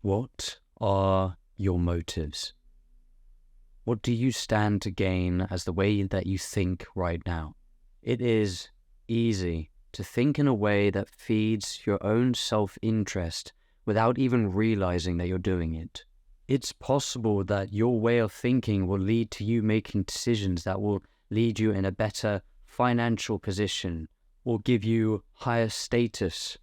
What are your motives? What do you stand to gain as the way that you think right now? It is easy to think in a way that feeds your own self-interest without even realizing that you're doing it. It's possible that your way of thinking will lead to you making decisions that will lead you in a better financial position, or give you higher status,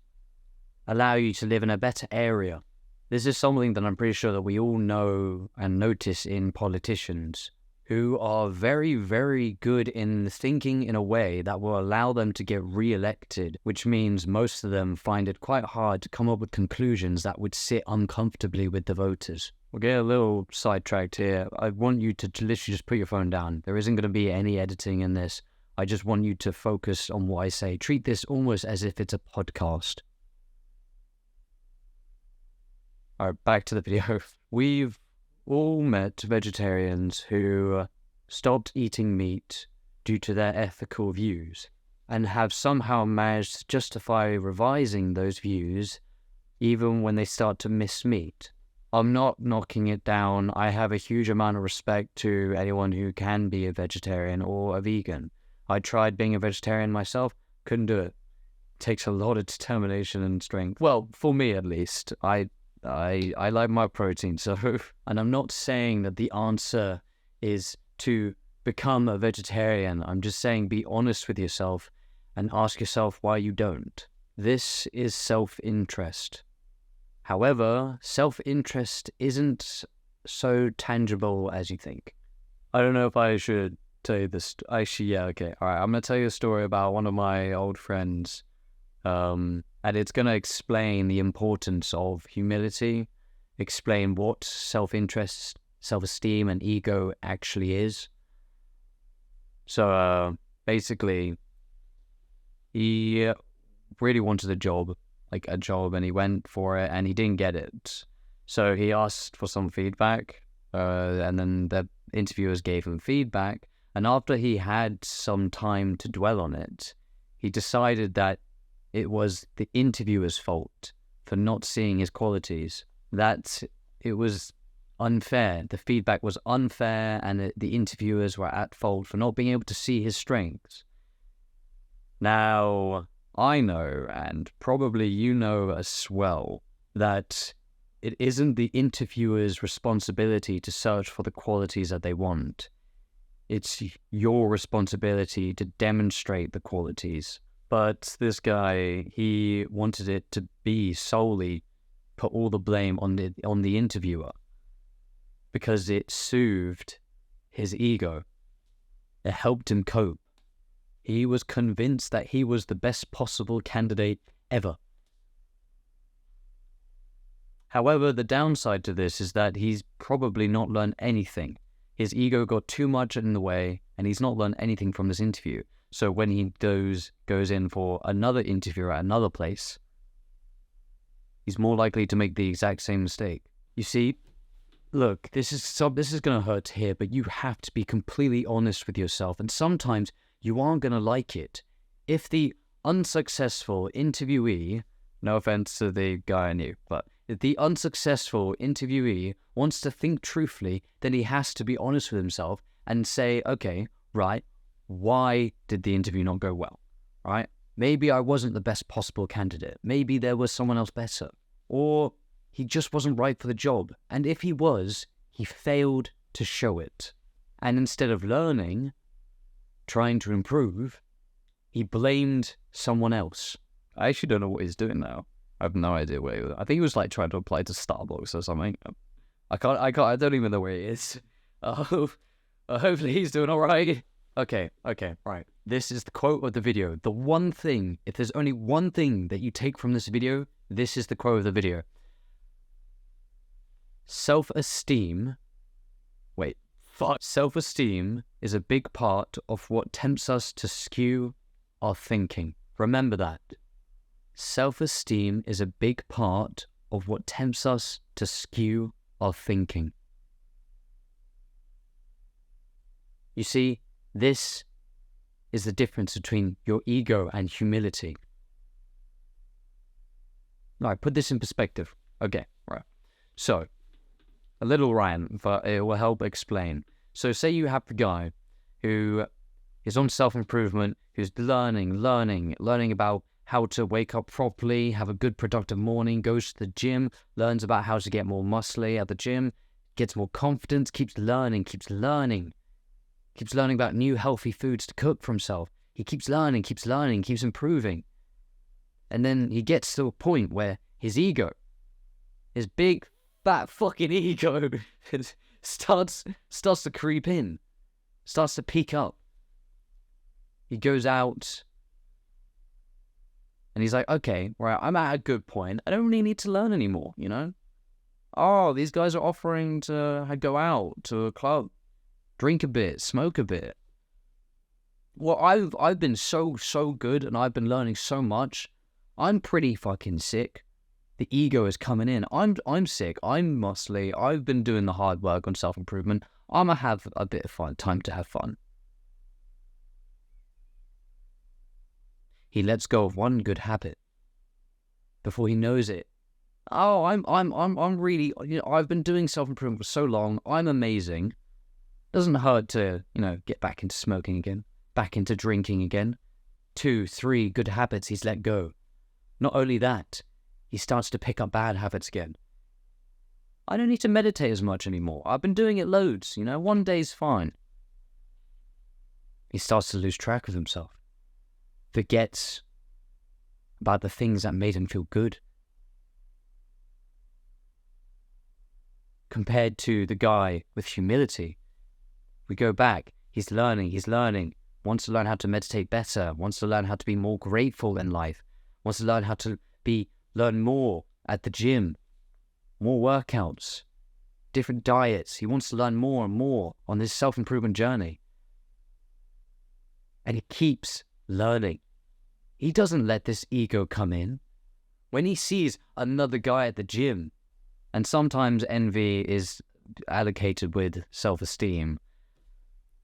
allow you to live in a better area. This is something that I'm pretty sure that we all know and notice in politicians who are very, very good in thinking in a way that will allow them to get re-elected, which means most of them find it quite hard to come up with conclusions that would sit uncomfortably with the voters. We'll get a little sidetracked here. I want you to literally just put your phone down. There isn't going to be any editing in this. I just want you to focus on what I say. Treat this almost as if it's a podcast. All right, back to the video. We've all met vegetarians who stopped eating meat due to their ethical views and have somehow managed to justify revising those views even when they start to miss meat. I'm not knocking it down. I have a huge amount of respect to anyone who can be a vegetarian or a vegan. I tried being a vegetarian myself, couldn't do it. Takes a lot of determination and strength. Well, for me at least. I like my protein, so... And I'm not saying that the answer is to become a vegetarian. I'm just saying be honest with yourself and ask yourself why you don't. This is self-interest. However, self-interest isn't so tangible as you think. I don't know if I should tell you this. Actually, yeah, okay. All right, I'm going to tell you a story about one of my old friends. And it's going to explain the importance of humility, explain what self-interest, self-esteem, and ego actually is. So, basically, he really wanted a job, and he went for it, and he didn't get it. So he asked for some feedback, and then the interviewers gave him feedback, and after he had some time to dwell on it, he decided that it was the interviewer's fault for not seeing his qualities, that it was unfair. The feedback was unfair, and the interviewers were at fault for not being able to see his strengths. Now, I know, and probably you know as well, that it isn't the interviewer's responsibility to search for the qualities that they want. It's your responsibility to demonstrate the qualities. But this guy, he wanted it to be solely put all the blame on the interviewer because it soothed his ego. It helped him cope. He was convinced that he was the best possible candidate ever. However, the downside to this is that he's probably not learned anything. His ego got too much in the way, and he's not learned anything from this interview. So when he goes in for another interview at another place, he's more likely to make the exact same mistake. You see, look, this is going to hurt to hear, but you have to be completely honest with yourself. And sometimes you aren't going to like it. If the unsuccessful interviewee, no offense to the guy I knew, but if the unsuccessful interviewee wants to think truthfully, then he has to be honest with himself and say, okay, right, why did the interview not go well, right? Maybe I wasn't the best possible candidate. Maybe there was someone else better. Or he just wasn't right for the job. And if he was, he failed to show it. And instead of learning, trying to improve, he blamed someone else. I actually don't know what he's doing now. I have no idea where he was. I think he was like trying to apply to Starbucks or something. I don't even know where he is. Hopefully he's doing all right. Okay, right. This is the quote of the video. The one thing, if there's only one thing that you take from this video, this is the quote of the video. Self-esteem is a big part of what tempts us to skew our thinking. Remember that. Self-esteem is a big part of what tempts us to skew our thinking. You see, this is the difference between your ego and humility. All right, put this in perspective. Okay, right. So, a little rant, but it will help explain. So say you have the guy who is on self-improvement, who's learning about how to wake up properly, have a good productive morning, goes to the gym, learns about how to get more muscly at the gym, gets more confidence, keeps learning about new healthy foods to cook for himself. He keeps learning, keeps improving. And then he gets to a point where his ego, his big, fat fucking ego starts to creep in, starts to peak up. He goes out and he's like, okay, right, I'm at a good point. I don't really need to learn anymore, you know? Oh, these guys are offering to go out to a club, drink a bit, smoke a bit. Well, I've been so good and I've been learning so much. I'm pretty fucking sick. The ego is coming in. I'm sick. I'm muscly. I've been doing the hard work on self-improvement. I'm gonna have a bit of fun. Time to have fun. He lets go of one good habit. Before he knows it, oh, I'm really, you know, I've been doing self-improvement for so long. I'm amazing. Doesn't hurt to, you know, get back into smoking again, back into drinking again. 2, 3 good habits he's let go. Not only that, he starts to pick up bad habits again. I don't need to meditate as much anymore. I've been doing it loads, you know, one day's fine. He starts to lose track of himself. Forgets about the things that made him feel good. Compared to the guy with humility, we go back, he's learning, wants to learn how to meditate better, wants to learn how to be more grateful in life, wants to learn how to learn more at the gym, more workouts, different diets. He wants to learn more and more on this self-improvement journey. And he keeps learning. He doesn't let this ego come in. When he sees another guy at the gym, and sometimes envy is allocated with self-esteem,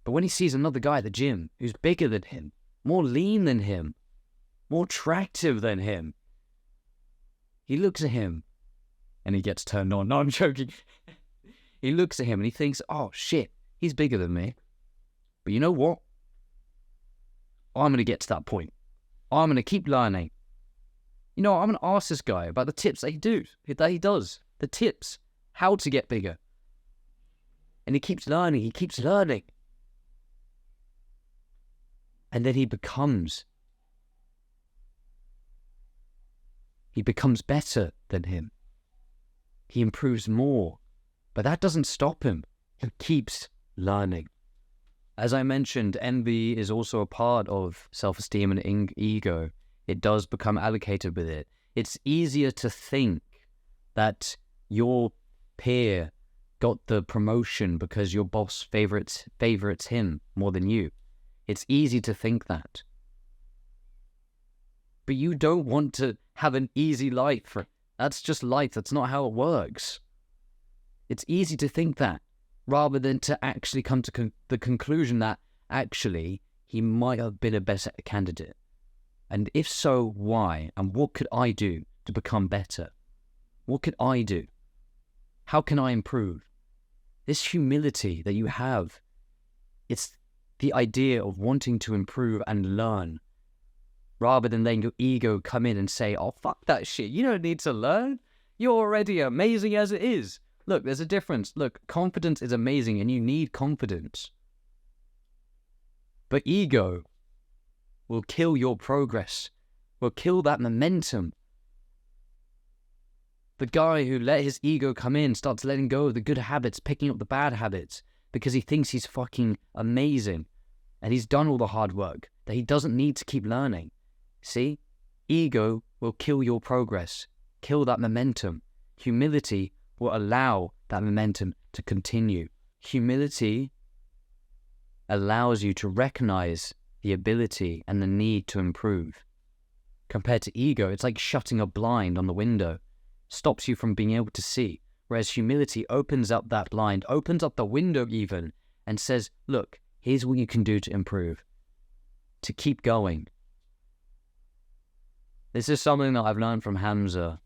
but when he sees another guy at the gym who's bigger than him, more lean than him, more attractive than him, he looks at him and he gets turned on. No, I'm joking. He looks at him and he thinks, oh shit, he's bigger than me. But you know what? I'm going to get to that point. I'm going to keep learning. You know, I'm going to ask this guy about the tips that he does. The tips, how to get bigger. And he keeps learning. And then he becomes better than him. He improves more. But that doesn't stop him. He keeps learning. As I mentioned, envy is also a part of self-esteem and ego. It does become allocated with it. It's easier to think that your peer got the promotion because your boss favorites him more than you. It's easy to think that. But you don't want to have an easy life. That's just life. That's not how it works. It's easy to think that, rather than to actually come to the conclusion that actually he might have been a better candidate. And if so, why? And what could I do to become better? What could I do? How can I improve? This humility that you have, it's the idea of wanting to improve and learn, rather than letting your ego come in and say, oh, fuck that shit. You don't need to learn. You're already amazing as it is. Look, there's a difference. Look, confidence is amazing and you need confidence. But ego will kill your progress, will kill that momentum. The guy who let his ego come in starts letting go of the good habits, picking up the bad habits, because he thinks he's fucking amazing and he's done all the hard work, that he doesn't need to keep learning. See? Ego will kill your progress, kill that momentum. Humility will allow that momentum to continue. Humility allows you to recognize the ability and the need to improve. Compared to ego, it's like shutting a blind on the window, stops you from being able to see. Whereas humility opens up that blind, opens up the window even, and says, look, here's what you can do to improve, to keep going. This is something that I've learned from Hamza.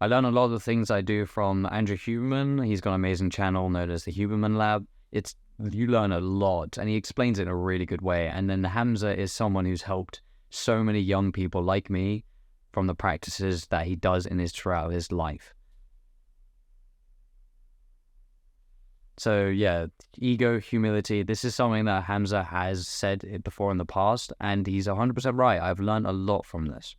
I learn a lot of the things I do from Andrew Huberman. He's got an amazing channel known as the Huberman Lab. You learn a lot, and he explains it in a really good way. And then Hamza is someone who's helped so many young people like me from the practices that he does throughout his life. So yeah, ego, humility, this is something that Hamza has said it before in the past, and he's 100% right. I've learned a lot from this.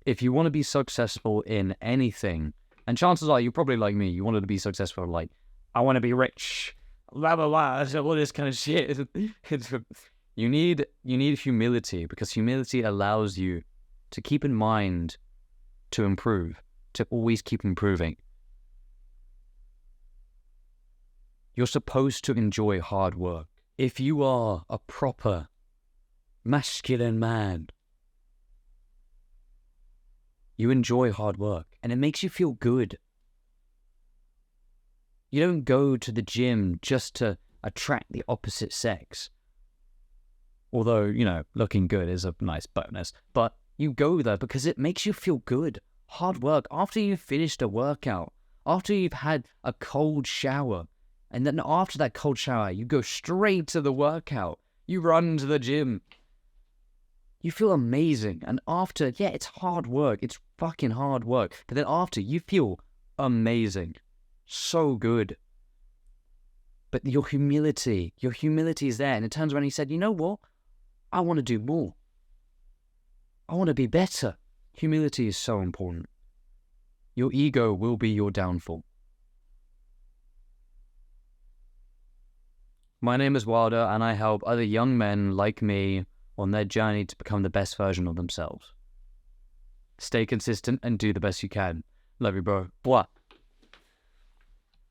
If you want to be successful in anything, and chances are you're probably like me, you wanted to be successful, like, I want to be rich, blah, blah, blah, all this kind of shit. You need humility, because humility allows you to keep in mind to improve, to always keep improving. You're supposed to enjoy hard work. If you are a proper masculine man, you enjoy hard work and it makes you feel good. You don't go to the gym just to attract the opposite sex. Although, you know, looking good is a nice bonus. But you go there because it makes you feel good. Hard work. After you've finished a workout, after you've had a cold shower, and then after that cold shower, you go straight to the workout. You run to the gym. You feel amazing. And after, yeah, it's hard work. It's fucking hard work. But then after, you feel amazing. So good. But your humility is there. And it turns around and he said, you know what? I want to do more. I want to be better. Humility is so important. Your ego will be your downfall. My name is Wilder, and I help other young men like me on their journey to become the best version of themselves. Stay consistent and do the best you can. Love you, bro. Blah.